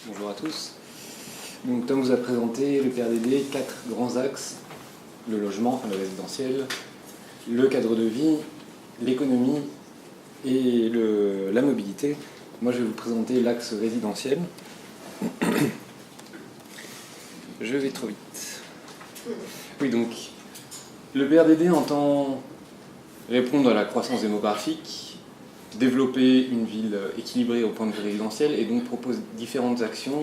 Bonjour à tous. Donc, Tom vous a présenté le PRDD, 4 grands axes: le logement, enfin le résidentiel, le cadre de vie, l'économie et la mobilité. Moi, je vais vous présenter l'axe résidentiel. Je vais trop vite. Oui, donc, le PRDD entend répondre à la croissance démographique, développer une ville équilibrée au point de vue résidentiel et donc propose différentes actions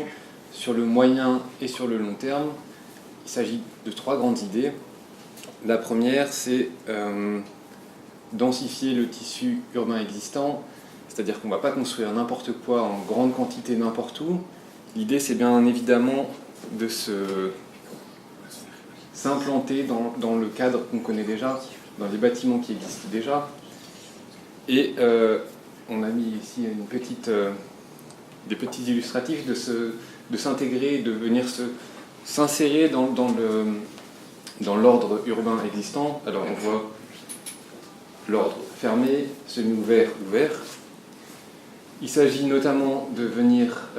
sur le moyen et sur le long terme. Il s'agit de 3 grandes idées. La première, c'est densifier le tissu urbain existant, c'est-à-dire qu'on ne va pas construire n'importe quoi en grande quantité n'importe où. L'idée, c'est bien évidemment de s'implanter dans le cadre qu'on connaît déjà, dans les bâtiments qui existent déjà. Et on a mis ici des petits illustratifs de s'intégrer, de venir s'insérer dans l'ordre urbain existant. Alors on voit l'ordre fermé, semi-ouvert, ouvert. Il s'agit notamment de venir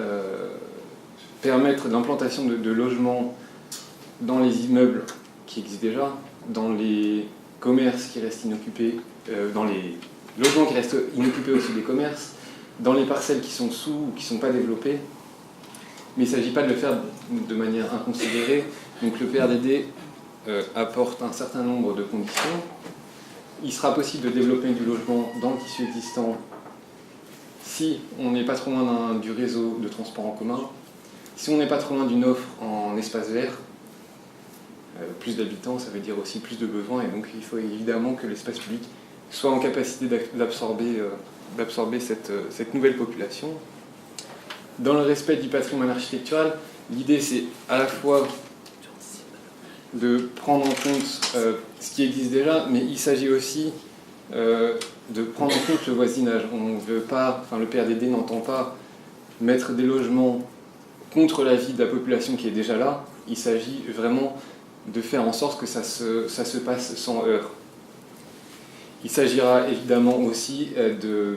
permettre l'implantation de logements dans les immeubles qui existent déjà, dans les commerces qui restent inoccupés, dans les logements qui restent inoccupés aussi des commerces, dans les parcelles qui sont sous ou qui ne sont pas développées. Mais il ne s'agit pas de le faire de manière inconsidérée. Donc le PRDD apporte un certain nombre de conditions. Il sera possible de développer du logement dans le tissu existant si on n'est pas trop loin du réseau de transport en commun, si on n'est pas trop loin d'une offre en espace vert. Plus d'habitants, ça veut dire aussi plus de besoins, et donc il faut évidemment que l'espace public soit en capacité d'absorber cette nouvelle population. Dans le respect du patrimoine architectural, l'idée c'est à la fois de prendre en compte ce qui existe déjà, mais il s'agit aussi de prendre en compte le voisinage. On veut pas, enfin le PRDD n'entend pas mettre des logements contre la vie de la population qui est déjà là. Il s'agit vraiment de faire en sorte que ça se passe sans heurts. Il s'agira évidemment aussi de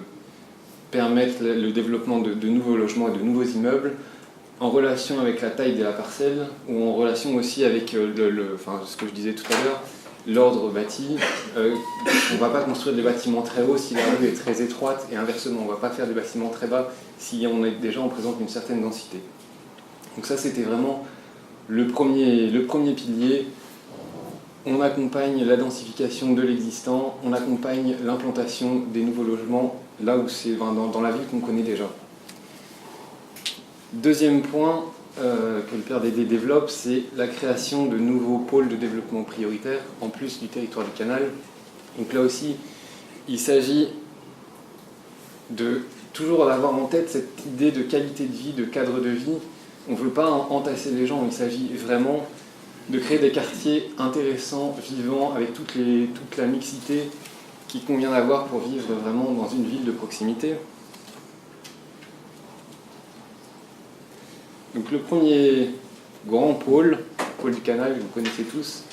permettre le développement de nouveaux logements et de nouveaux immeubles en relation avec la taille de la parcelle ou en relation aussi avec ce que je disais tout à l'heure, l'ordre bâti. On ne va pas construire des bâtiments très hauts si la rue est très étroite, et inversement, on ne va pas faire des bâtiments très bas si on présente une certaine densité. Donc ça, c'était vraiment le premier pilier. On accompagne la densification de l'existant, on accompagne l'implantation des nouveaux logements là où c'est dans la ville qu'on connaît déjà. Deuxième point que le PRDD développe, c'est la création de nouveaux pôles de développement prioritaires en plus du territoire du canal. Donc là aussi, il s'agit de toujours avoir en tête cette idée de qualité de vie, de cadre de vie. On ne veut pas entasser les gens, il s'agit vraiment de créer des quartiers intéressants, vivants, avec toute la mixité qu'il convient d'avoir pour vivre vraiment dans une ville de proximité. Donc le premier grand pôle du canal, vous connaissez tous,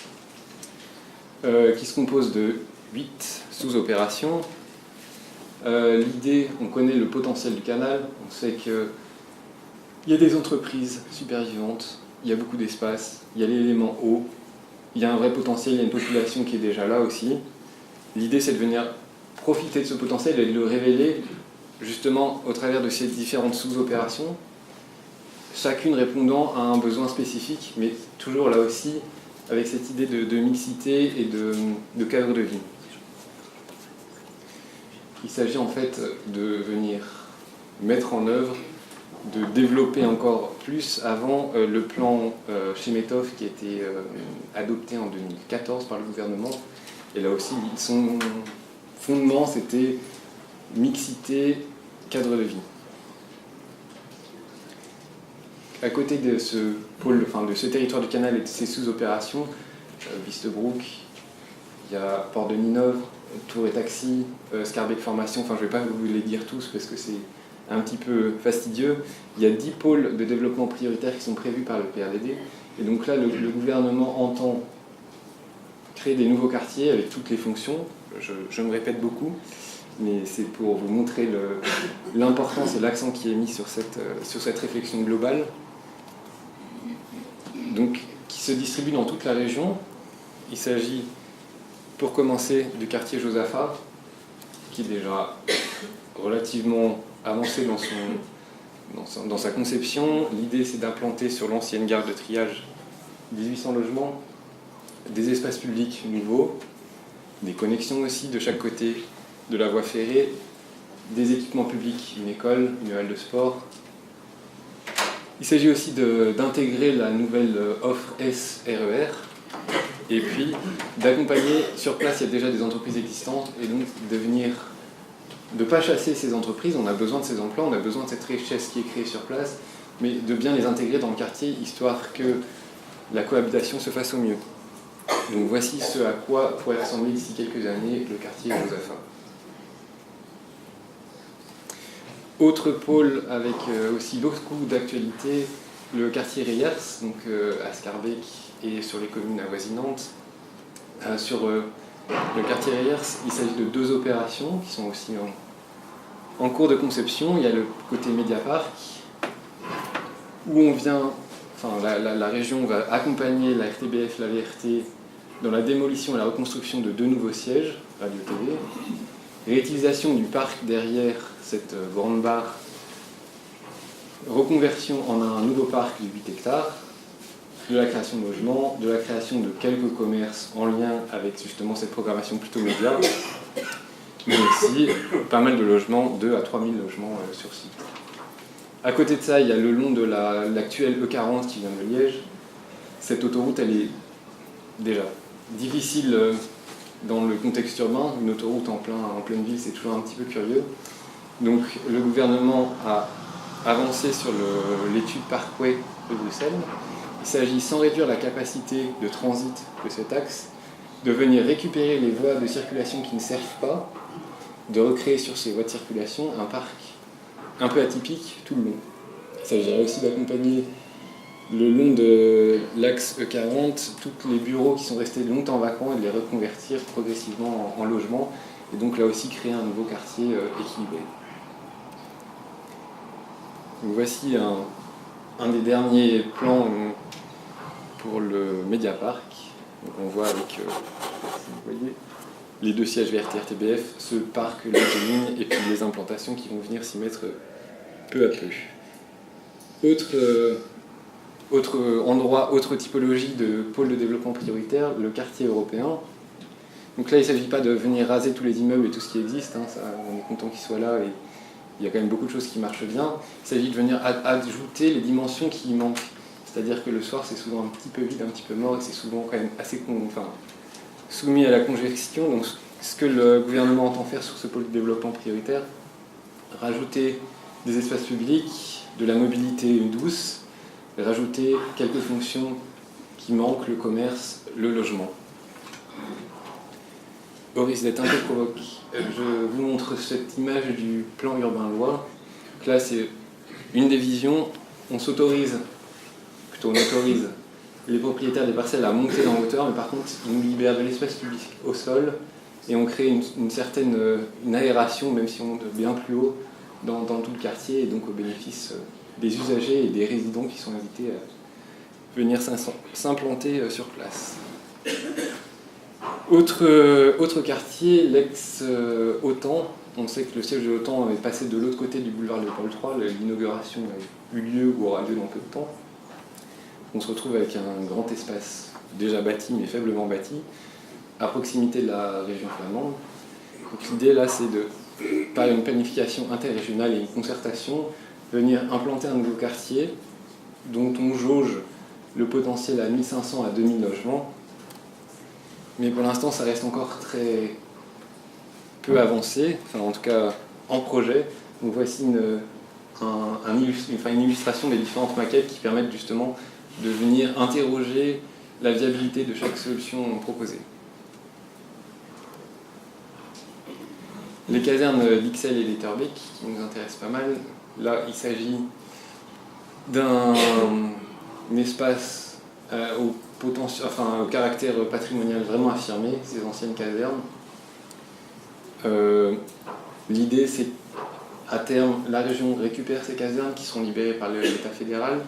qui se compose de 8 sous-opérations. L'idée, on connaît le potentiel du canal, on sait qu'il y a des entreprises super vivantes, il y a beaucoup d'espace, il y a l'élément eau, il y a un vrai potentiel, il y a une population qui est déjà là aussi. L'idée, c'est de venir profiter de ce potentiel et de le révéler justement au travers de ces différentes sous-opérations, chacune répondant à un besoin spécifique, mais toujours là aussi avec cette idée de mixité et de cadre de vie. Il s'agit en fait de venir mettre en œuvre, de développer encore plus avant le plan Chemetov qui a été adopté en 2014 par le gouvernement. Et là aussi, son fondement, c'était mixité, cadre de vie. À côté de ce pôle, de ce territoire du canal et de ses sous-opérations, Vistebroek, il y a Port de Ninove, Tour et Taxi, Scarbeck Formation, je ne vais pas vous les dire tous parce que c'est un petit peu fastidieux. Il y a 10 pôles de développement prioritaires qui sont prévus par le PRDD. Et donc là, le gouvernement entend créer des nouveaux quartiers avec toutes les fonctions. Je me répète beaucoup. mais c'est pour vous montrer l'importance et l'accent qui est mis sur cette réflexion globale, donc, qui se distribue dans toute la région. Il s'agit, pour commencer, du quartier Josaphat, qui est déjà relativement avancé dans sa conception. L'idée, c'est d'implanter sur l'ancienne gare de triage 1800 logements, des espaces publics nouveaux, des connexions aussi de chaque côté de la voie ferrée, des équipements publics, une école, une halle de sport. Il s'agit aussi d'intégrer la nouvelle offre S-RER, et puis d'accompagner sur place, il y a déjà des entreprises existantes, et donc de ne pas chasser ces entreprises. On a besoin de ces emplois, on a besoin de cette richesse qui est créée sur place, mais de bien les intégrer dans le quartier, histoire que la cohabitation se fasse au mieux. Donc voici ce à quoi pourrait ressembler d'ici quelques années le quartier Josaphat. Autre pôle avec aussi beaucoup d'actualité, le quartier Reyers, donc à Scarbeck et sur les communes avoisinantes. Sur le quartier Reyers, il s'agit de 2 opérations qui sont aussi en cours de conception. Il y a le côté Mediapark, où la région va accompagner la RTBF, la VRT, dans la démolition et la reconstruction de 2 nouveaux sièges radio-tv, réutilisation du parc derrière cette grande barre, reconversion en un nouveau parc de 8 hectares, de la création de logements, de la création de quelques commerces en lien avec justement cette programmation plutôt média, mais aussi pas mal de logements, 2 à 3 000 logements sur site. À côté de ça, il y a le long de l'actuelle E40 qui vient de Liège. Cette autoroute, elle est déjà difficile dans le contexte urbain. Une autoroute en pleine ville, c'est toujours un petit peu curieux. Donc le gouvernement a avancé sur l'étude Parkway de Bruxelles. Il s'agit, sans réduire la capacité de transit de cet axe, de venir récupérer les voies de circulation qui ne servent pas, de recréer sur ces voies de circulation un parc un peu atypique tout le long. Il s'agirait aussi d'accompagner le long de l'axe E40 tous les bureaux qui sont restés longtemps vacants et de les reconvertir progressivement en logements, et donc là aussi créer un nouveau quartier équilibré. Donc voici un des derniers plans pour le Mediapark. Donc on voit avec, vous voyez, les 2 sièges VRT RTBF, ce parc ligne et puis les implantations qui vont venir s'y mettre peu à peu. Autre endroit, autre typologie de pôle de développement prioritaire, le quartier européen. Donc là, il ne s'agit pas de venir raser tous les immeubles et tout ce qui existe, ça, on est content qu'ils soient là et il y a quand même beaucoup de choses qui marchent bien. Il s'agit de venir ajouter les dimensions qui y manquent. C'est-à-dire que le soir, c'est souvent un petit peu vide, un petit peu mort, et c'est souvent quand même assez soumis à la congestion. Donc ce que le gouvernement entend faire sur ce pôle de développement prioritaire, rajouter des espaces publics, de la mobilité douce, et rajouter quelques fonctions qui manquent, le commerce, le logement. Au risque d'être un peu provoque, je vous montre cette image du plan urbain loi. Donc là, c'est une des visions. On autorise les propriétaires des parcelles à monter en hauteur, mais par contre, ils nous libèrent de l'espace public au sol et on crée une certaine aération, même si on monte bien plus haut, dans tout le quartier, et donc au bénéfice des usagers et des résidents qui sont invités à venir s'implanter sur place. Autre quartier, l'ex-OTAN. On sait que le siège de l'OTAN est passé de l'autre côté du boulevard Léopold III. L'inauguration a eu lieu ou aura lieu dans peu de temps. On se retrouve avec un grand espace déjà bâti, mais faiblement bâti, à proximité de la région flamande. Donc l'idée là, c'est par une planification interrégionale et une concertation, venir implanter un nouveau quartier dont on jauge le potentiel à 1500 à 2000 logements. Mais pour l'instant, ça reste encore très peu avancé, en tout cas en projet. Donc voici une illustration des différentes maquettes qui permettent justement de venir interroger la viabilité de chaque solution proposée. Les casernes d'Ixelles et d'Etterbeek qui nous intéressent pas mal. Là, il s'agit d'un espace au caractère patrimonial vraiment affirmé, ces anciennes casernes. L'idée, c'est à terme, la région récupère ces casernes qui seront libérées par l'État fédéral.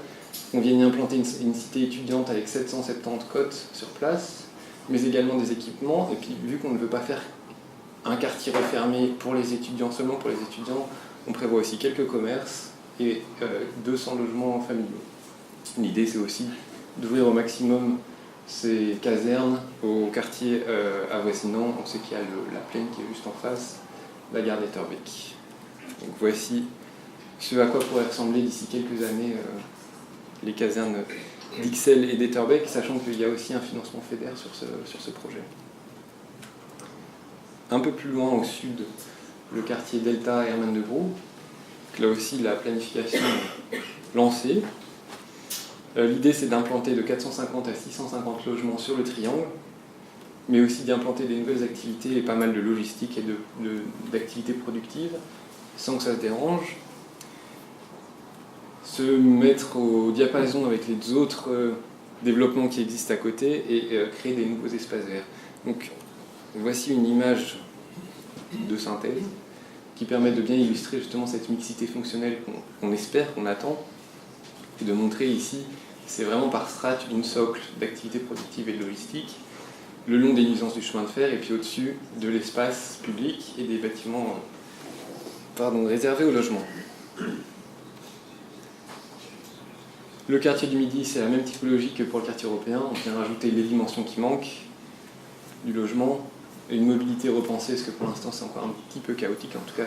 On vient y implanter une cité étudiante avec 770 cotes sur place, mais également des équipements. Et puis, vu qu'on ne veut pas faire un quartier refermé pour les étudiants, seulement pour les étudiants, on prévoit aussi quelques commerces et 200 logements familiaux. L'idée, c'est aussi d'ouvrir au maximum ces casernes aux quartiers avoisinants. On sait qu'il y a la plaine qui est juste en face, la gare d'Etterbeek. Donc voici ce à quoi pourraient ressembler d'ici quelques années les casernes d'Ixelles et d'Etterbeek, sachant qu'il y a aussi un financement fédéral sur ce projet. Un peu plus loin au sud, le quartier Delta Herman de Brou. Là aussi, la planification est lancée. L'idée, c'est d'implanter de 450 à 650 logements sur le triangle, mais aussi d'implanter des nouvelles activités et pas mal de logistique et d'activités productives, sans que ça se dérange. Se mettre au diapason avec les autres développements qui existent à côté et créer des nouveaux espaces verts. Donc, voici une image de synthèse qui permet de bien illustrer justement cette mixité fonctionnelle qu'on espère, qu'on attend, et de montrer ici, c'est vraiment par strates une socle d'activités productives et de logistique, le long des nuisances du chemin de fer, et puis au-dessus de l'espace public et des bâtiments réservés au logement. Le quartier du Midi, c'est la même typologie que pour le quartier européen. On vient rajouter les dimensions qui manquent du logement, et une mobilité repensée, parce que pour l'instant c'est encore un petit peu chaotique. En tout cas,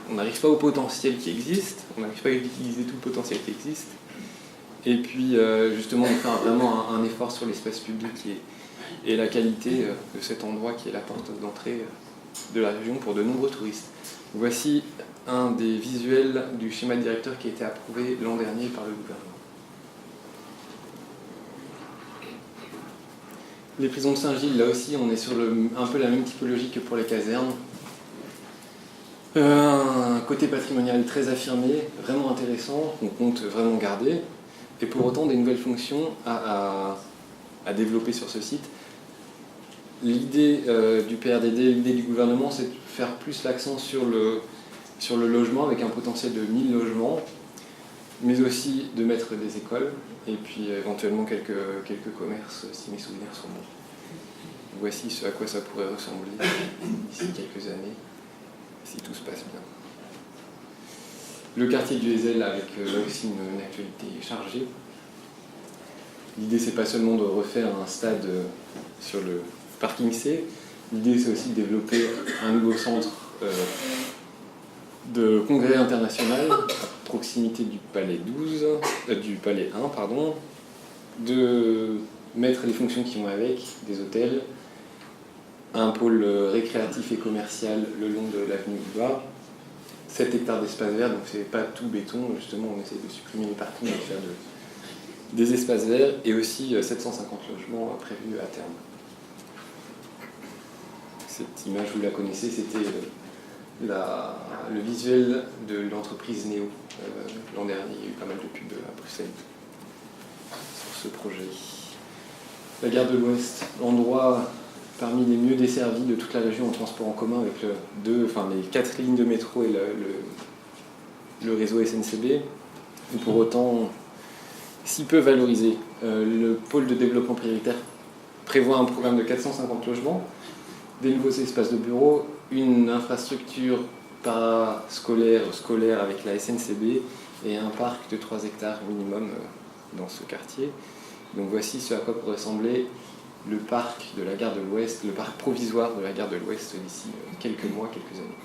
on n'arrive pas au potentiel qui existe, on n'arrive pas à utiliser tout le potentiel qui existe. Et puis justement, on fait vraiment un effort sur l'espace public et la qualité de cet endroit qui est la porte d'entrée de la région pour de nombreux touristes. Voici un des visuels du schéma directeur qui a été approuvé l'an dernier par le gouvernement. Les prisons de Saint-Gilles, là aussi, on est sur un peu la même typologie que pour les casernes. Un côté patrimonial très affirmé, vraiment intéressant, qu'on compte vraiment garder, et pour autant des nouvelles fonctions à développer sur ce site. L'idée du PRDD, l'idée du gouvernement, c'est de faire plus l'accent sur le logement, avec un potentiel de 1000 logements, mais aussi de mettre des écoles, et puis éventuellement quelques commerces, si mes souvenirs sont bons. Voici ce à quoi ça pourrait ressembler d'ici quelques années, si tout se passe bien. Le quartier du Heysel, avec là aussi une actualité chargée. L'idée, c'est pas seulement de refaire un stade sur le parking C, l'idée, c'est aussi de développer un nouveau centre de congrès international à proximité du Palais 1, de mettre les fonctions qui vont avec, des hôtels, un pôle récréatif et commercial le long de l'avenue Boulevard, 7 hectares d'espace vert, donc c'est pas tout béton, justement on essaie de supprimer les parkings et de faire des espaces verts, et aussi 750 logements prévus à terme. Cette image, vous la connaissez, c'était le visuel de l'entreprise Néo. L'an dernier, il y a eu pas mal de pubs à Bruxelles sur ce projet. La gare de l'Ouest, l'endroit parmi les mieux desservis de toute la région en transport en commun, avec les 4 lignes de métro et le réseau SNCB. Et pour autant, si peu valorisé, le pôle de développement prioritaire prévoit un programme de 450 logements, des nouveaux espaces de bureaux, une infrastructure parascolaire, scolaire avec la SNCB et un parc de 3 hectares minimum dans ce quartier. Donc voici ce à quoi pourrait ressembler le parc de la gare de l'Ouest, le parc provisoire de la gare de l'Ouest d'ici quelques mois, quelques années.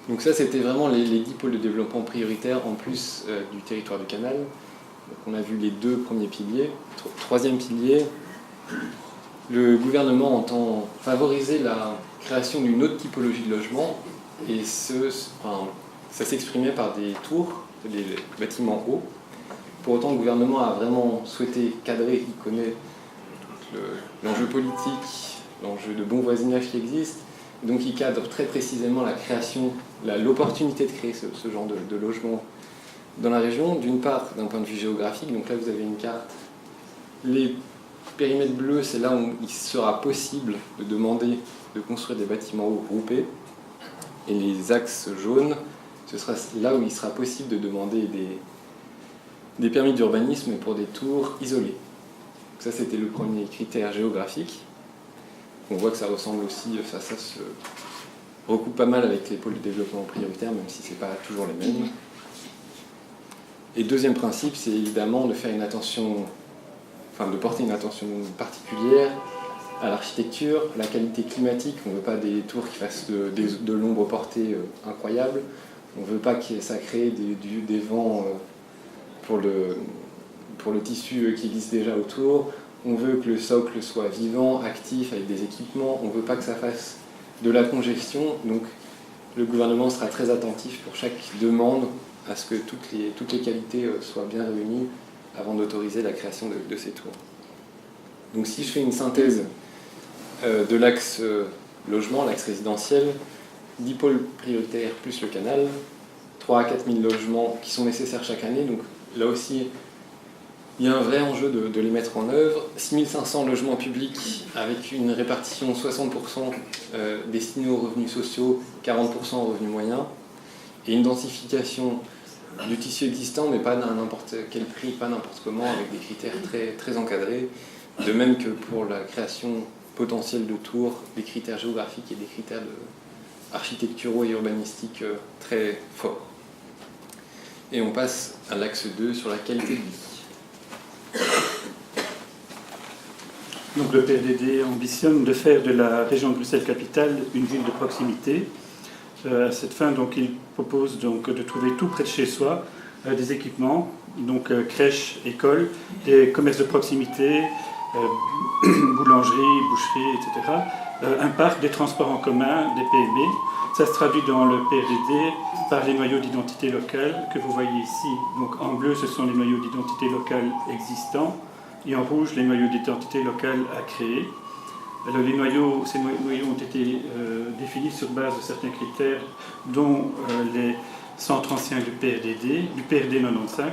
Donc ça, c'était vraiment les 10 pôles de développement prioritaires en plus du territoire du canal. Donc on a vu les 2 premiers piliers. Troisième pilier, le gouvernement entend favoriser la création d'une autre typologie de logement, et ça s'exprimait par des tours, des bâtiments hauts. Pour autant, le gouvernement a vraiment souhaité cadrer, il connaît l'enjeu politique, l'enjeu de bon voisinage qui existe, donc il cadre très précisément la création, l'opportunité de créer ce genre de logement dans la région, d'une part d'un point de vue géographique. Donc là vous avez une carte, les périmètre bleu, c'est là où il sera possible de demander de construire des bâtiments hauts groupés. Et les axes jaunes, ce sera là où il sera possible de demander des permis d'urbanisme pour des tours isolées. Ça, c'était le premier critère géographique. On voit que ça ressemble aussi, ça se recoupe pas mal avec les pôles de développement prioritaires, même si ce n'est pas toujours les mêmes. Et deuxième principe, c'est évidemment de faire une attention, enfin de porter une attention particulière à l'architecture, à la qualité climatique. On ne veut pas des tours qui fassent de l'ombre portée incroyable. On ne veut pas que ça crée des vents pour le tissu qui existe déjà autour. On veut que le socle soit vivant, actif, avec des équipements. On ne veut pas que ça fasse de la congestion. Donc le gouvernement sera très attentif pour chaque demande à ce que toutes les qualités soient bien réunies avant d'autoriser la création de ces tours. Donc si je fais une synthèse de l'axe logement, l'axe résidentiel, 10 pôles prioritaires plus le canal, 3 à 4 000 logements qui sont nécessaires chaque année. Donc là aussi, il y a un vrai enjeu de les mettre en œuvre. 6 500 logements publics avec une répartition 60% destinée aux revenus sociaux, 40% aux revenus moyens, et une densification du tissu existant, mais pas à n'importe quel prix, pas n'importe comment, avec des critères très, très encadrés. De même que pour la création potentielle de tours, des critères géographiques et des critères architecturaux et urbanistiques très forts. Et on passe à l'axe 2 sur la qualité de vie. Donc le PRDD ambitionne de faire de la région de Bruxelles-Capitale une ville de proximité. À cette fin, donc, il propose donc, de trouver tout près de chez soi des équipements, donc crèches, écoles, des commerces de proximité, boulangerie, boucherie, etc. Un parc, des transports en commun, des PME. Ça se traduit dans le PRDD par les noyaux d'identité locale que vous voyez ici. Donc en bleu, ce sont les noyaux d'identité locale existants et en rouge, les noyaux d'identité locale à créer. Alors, ces noyaux ont été définis sur base de certains critères, dont les centres anciens du PRD 95,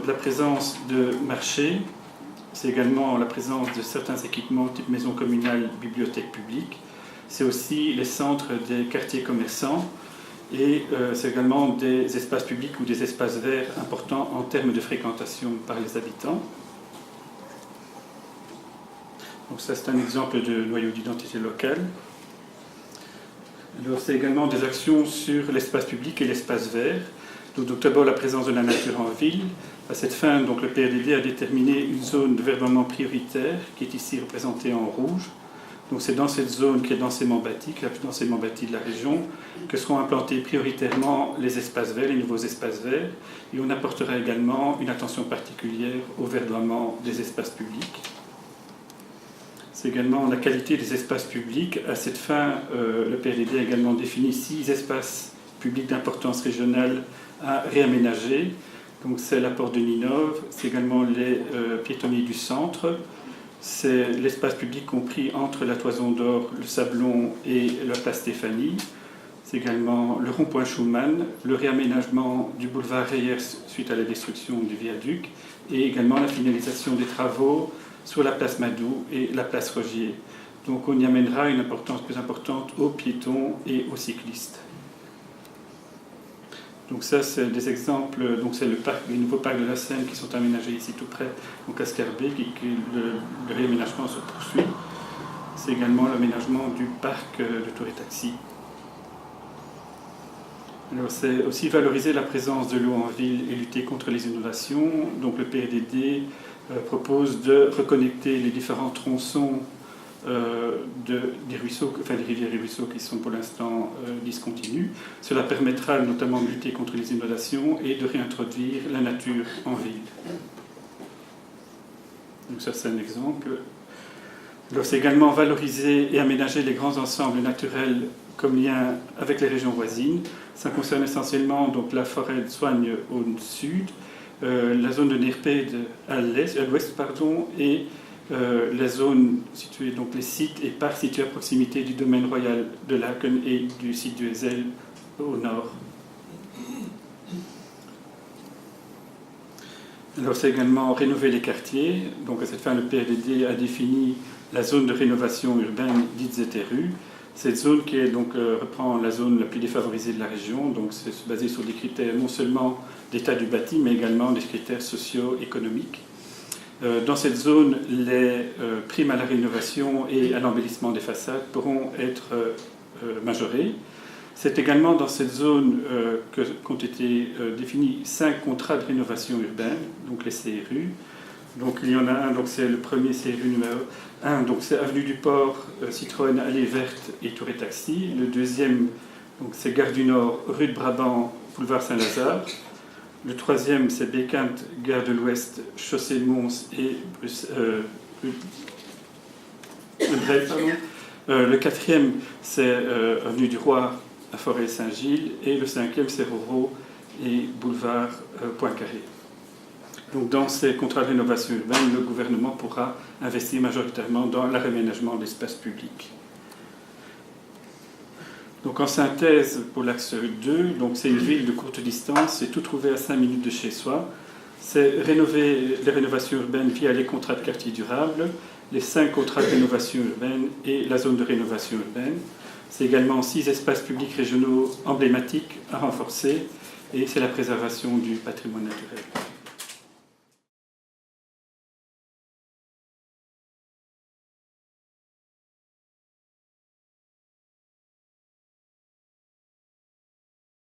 la présence de marchés, c'est également la présence de certains équipements type maison communale, bibliothèque publique, c'est aussi les centres des quartiers commerçants et c'est également des espaces publics ou des espaces verts importants en termes de fréquentation par les habitants. Donc ça, c'est un exemple de noyau d'identité locale. Alors, c'est également des actions sur l'espace public et l'espace vert. Donc d'abord, la présence de la nature en ville. À cette fin, donc, le PRDD a déterminé une zone de verdonnement prioritaire qui est ici représentée en rouge. Donc c'est dans cette zone qui est densément bâtie, la plus densément bâtie de la région, que seront implantés prioritairement les espaces verts, les nouveaux espaces verts. Et on apportera également une attention particulière au verdonnement des espaces publics. C'est également la qualité des espaces publics. À cette fin, le PRDD a également défini 6 espaces publics d'importance régionale à réaménager. Donc c'est la porte de Ninove, c'est également les piétonniers du centre, c'est l'espace public compris entre la Toison d'Or, le Sablon et la place Stéphanie. C'est également le rond-point Schumann, le réaménagement du boulevard Reyers suite à la destruction du viaduc et également la finalisation des travaux sur la place Madou et la place Rogier. Donc on y amènera une importance plus importante aux piétons et aux cyclistes. Donc ça, c'est des exemples. Donc c'est les nouveaux parcs de la Seine qui sont aménagés ici tout près, donc à Scarbeck, et le réaménagement se poursuit. C'est également l'aménagement du parc de Tour et Taxi. Alors c'est aussi valoriser la présence de l'eau en ville et lutter contre les inondations. Donc le PRDD propose de reconnecter les différents tronçons des ruisseaux, enfin des rivières et ruisseaux qui sont pour l'instant discontinus. Cela permettra notamment de lutter contre les inondations et de réintroduire la nature en ville. Donc ça, c'est un exemple. Alors, c'est également valoriser et aménager les grands ensembles naturels comme lien avec les régions voisines. Ça concerne essentiellement donc, la forêt de Soigne au sud, la zone de Neerpede à l'ouest, et la zone située, donc les sites et parcs situés à proximité du domaine royal de Laken et du site du Hezel au nord. Alors, c'est également rénover les quartiers. Donc, à cette fin, le PRDD a défini la zone de rénovation urbaine dite ZRU. Cette zone qui est, donc, reprend la zone la plus défavorisée de la région. Donc, c'est basé sur des critères non seulement d'état du bâti, mais également des critères socio-économiques. Dans cette zone, les primes à la rénovation et à l'embellissement des façades pourront être majorées. C'est également dans cette zone qu'ont été définis 5 contrats de rénovation urbaine, donc les CRU. Donc il y en a un, donc c'est le premier CRU numéro 1, donc c'est Avenue du Port, Citroën, Allée Verte et Touré Taxi. Le deuxième, donc c'est Gare du Nord, rue de Brabant, boulevard Saint-Lazare. Le troisième, c'est Bécante, Gare de l'Ouest, Chaussée de Mons et Brel, pardon. Le quatrième, c'est Avenue du Roi à Forêt-Saint-Gilles. Et le cinquième, c'est Roro et boulevard Poincaré. Donc, dans ces contrats de rénovation urbaine, le gouvernement pourra investir majoritairement dans le réaménagement d'espaces publics. Donc, en synthèse, pour l'axe 2, donc c'est une ville de courte distance, c'est tout trouvé à 5 minutes de chez soi. C'est rénover les rénovations urbaines via les contrats de quartier durable, les 5 contrats de rénovation urbaine et la zone de rénovation urbaine. C'est également 6 espaces publics régionaux emblématiques à renforcer et c'est la préservation du patrimoine naturel.